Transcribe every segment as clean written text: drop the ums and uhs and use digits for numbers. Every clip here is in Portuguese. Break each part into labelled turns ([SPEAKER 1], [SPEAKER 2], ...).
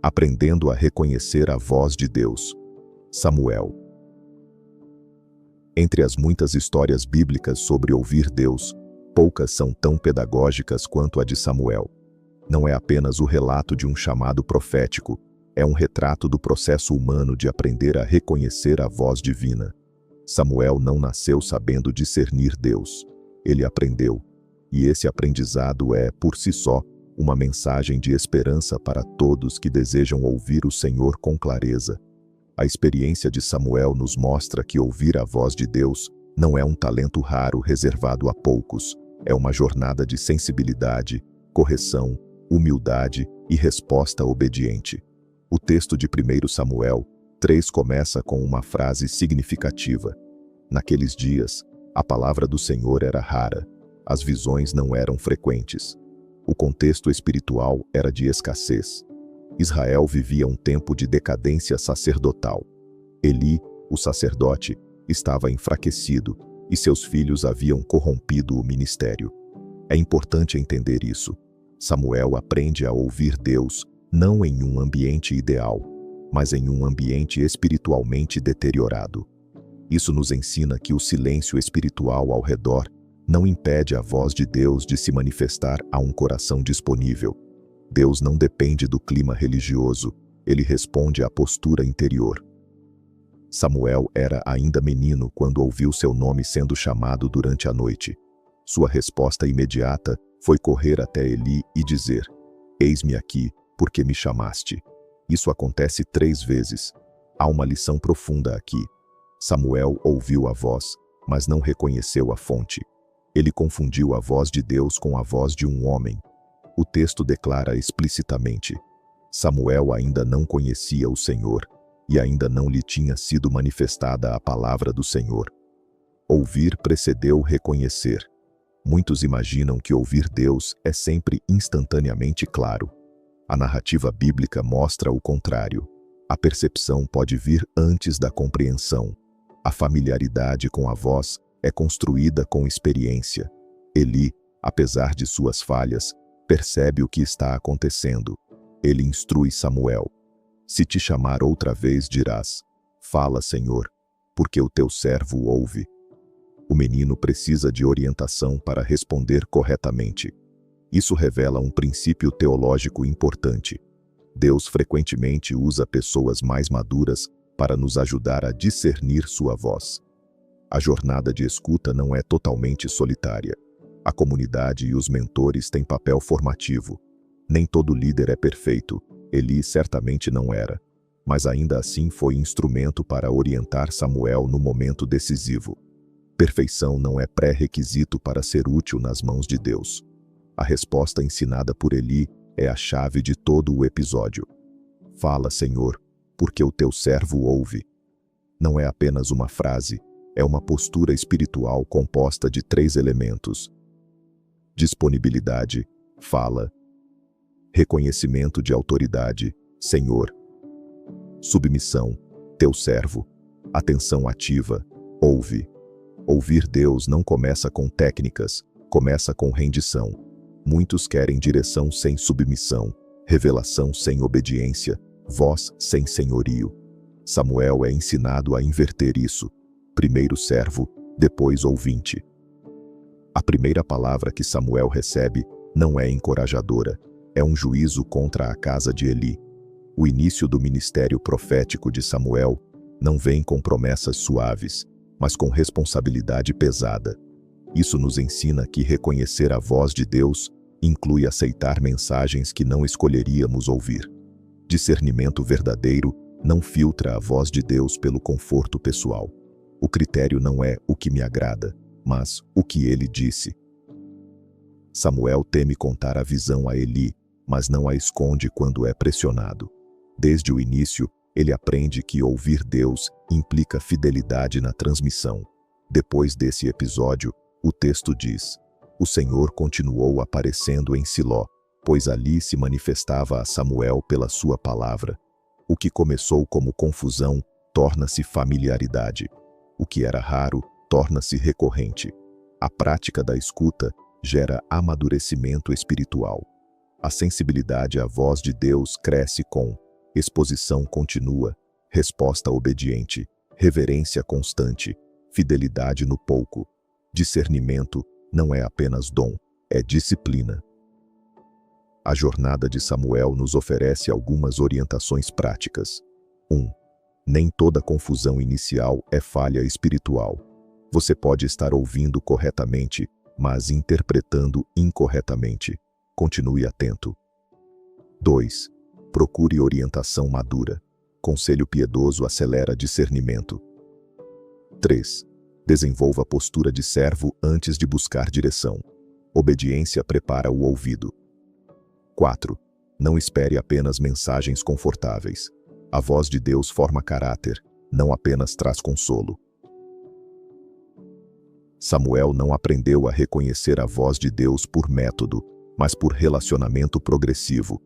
[SPEAKER 1] Aprendendo a reconhecer a voz de Deus. Samuel. Entre as muitas histórias bíblicas sobre ouvir Deus, poucas são tão pedagógicas quanto a de Samuel. Não é apenas o relato de um chamado profético, é um retrato do processo humano de aprender a reconhecer a voz divina. Samuel não nasceu sabendo discernir Deus. Ele aprendeu. E esse aprendizado é, por si só, uma mensagem de esperança para todos que desejam ouvir o Senhor com clareza. A experiência de Samuel nos mostra que ouvir a voz de Deus não é um talento raro reservado a poucos, é uma jornada de sensibilidade, correção, humildade e resposta obediente. O texto de 1 Samuel 3 começa com uma frase significativa. Naqueles dias, a palavra do Senhor era rara, as visões não eram frequentes. O contexto espiritual era de escassez. Israel vivia um tempo de decadência sacerdotal. Eli, o sacerdote, estava enfraquecido e seus filhos haviam corrompido o ministério. É importante entender isso. Samuel aprende a ouvir Deus não em um ambiente ideal, mas em um ambiente espiritualmente deteriorado. Isso nos ensina que o silêncio espiritual ao redor não impede a voz de Deus de se manifestar a um coração disponível. Deus não depende do clima religioso, ele responde à postura interior. Samuel era ainda menino quando ouviu seu nome sendo chamado durante a noite. Sua resposta imediata foi correr até Eli e dizer: "Eis-me aqui, porque me chamaste." Isso acontece 3 vezes. Há uma lição profunda aqui. Samuel ouviu a voz, mas não reconheceu a fonte. Ele confundiu a voz de Deus com a voz de um homem. O texto declara explicitamente: Samuel ainda não conhecia o Senhor, e ainda não lhe tinha sido manifestada a palavra do Senhor. Ouvir precedeu reconhecer. Muitos imaginam que ouvir Deus é sempre instantaneamente claro. A narrativa bíblica mostra o contrário. A percepção pode vir antes da compreensão. A familiaridade com a voz é construída com experiência. Eli, apesar de suas falhas, percebe o que está acontecendo. Ele instrui Samuel: "Se te chamar outra vez, dirás: Fala, Senhor, porque o teu servo ouve." O menino precisa de orientação para responder corretamente. Isso revela um princípio teológico importante. Deus frequentemente usa pessoas mais maduras para nos ajudar a discernir sua voz. A jornada de escuta não é totalmente solitária. A comunidade e os mentores têm papel formativo. Nem todo líder é perfeito. Eli certamente não era, mas ainda assim foi instrumento para orientar Samuel no momento decisivo. Perfeição não é pré-requisito para ser útil nas mãos de Deus. A resposta ensinada por Eli é a chave de todo o episódio. Fala, Senhor, porque o teu servo ouve. Não é apenas uma frase, é uma postura espiritual composta de 3 elementos: disponibilidade, fala; reconhecimento de autoridade, Senhor; submissão, teu servo; atenção ativa, ouve. Ouvir Deus não começa com técnicas, começa com rendição. Muitos querem direção sem submissão, revelação sem obediência, voz sem senhorio. Samuel é ensinado a inverter isso. Primeiro servo, depois ouvinte. A primeira palavra que Samuel recebe não é encorajadora, é um juízo contra a casa de Eli. O início do ministério profético de Samuel não vem com promessas suaves, mas com responsabilidade pesada. Isso nos ensina que reconhecer a voz de Deus inclui aceitar mensagens que não escolheríamos ouvir. Discernimento verdadeiro não filtra a voz de Deus pelo conforto pessoal. O critério não é o que me agrada, mas o que ele disse. Samuel teme contar a visão a Eli, mas não a esconde quando é pressionado. Desde o início, ele aprende que ouvir Deus implica fidelidade na transmissão. Depois desse episódio, o texto diz: "O Senhor continuou aparecendo em Siló, pois ali se manifestava a Samuel pela sua palavra." O que começou como confusão torna-se familiaridade. O que era raro torna-se recorrente. A prática da escuta gera amadurecimento espiritual. A sensibilidade à voz de Deus cresce com exposição contínua, resposta obediente, reverência constante, fidelidade no pouco. Discernimento não é apenas dom, é disciplina. A jornada de Samuel nos oferece algumas orientações práticas. 1. Nem toda confusão inicial é falha espiritual. Você pode estar ouvindo corretamente, mas interpretando incorretamente. Continue atento. 2. Procure orientação madura. Conselho piedoso acelera discernimento. 3. Desenvolva a postura de servo antes de buscar direção. Obediência prepara o ouvido. 4. Não espere apenas mensagens confortáveis. A voz de Deus forma caráter, não apenas traz consolo. Samuel não aprendeu a reconhecer a voz de Deus por método, mas por relacionamento progressivo.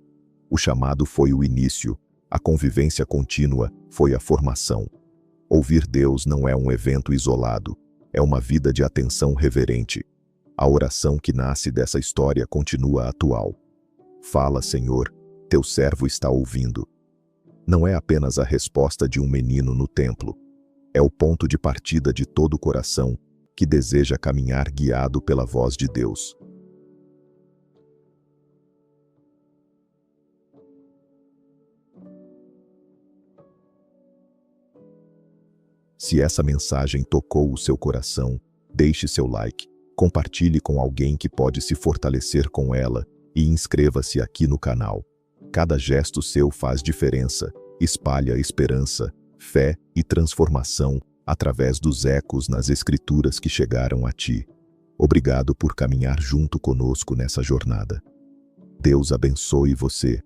[SPEAKER 1] O chamado foi o início, a convivência contínua foi a formação. Ouvir Deus não é um evento isolado, é uma vida de atenção reverente. A oração que nasce dessa história continua atual. Fala, Senhor, teu servo está ouvindo. Não é apenas a resposta de um menino no templo. É o ponto de partida de todo o coração que deseja caminhar guiado pela voz de Deus. Se essa mensagem tocou o seu coração, deixe seu like, compartilhe com alguém que pode se fortalecer com ela e inscreva-se aqui no canal. Cada gesto seu faz diferença, espalha esperança, fé e transformação através dos ecos nas escrituras que chegaram a ti. Obrigado por caminhar junto conosco nessa jornada. Deus abençoe você.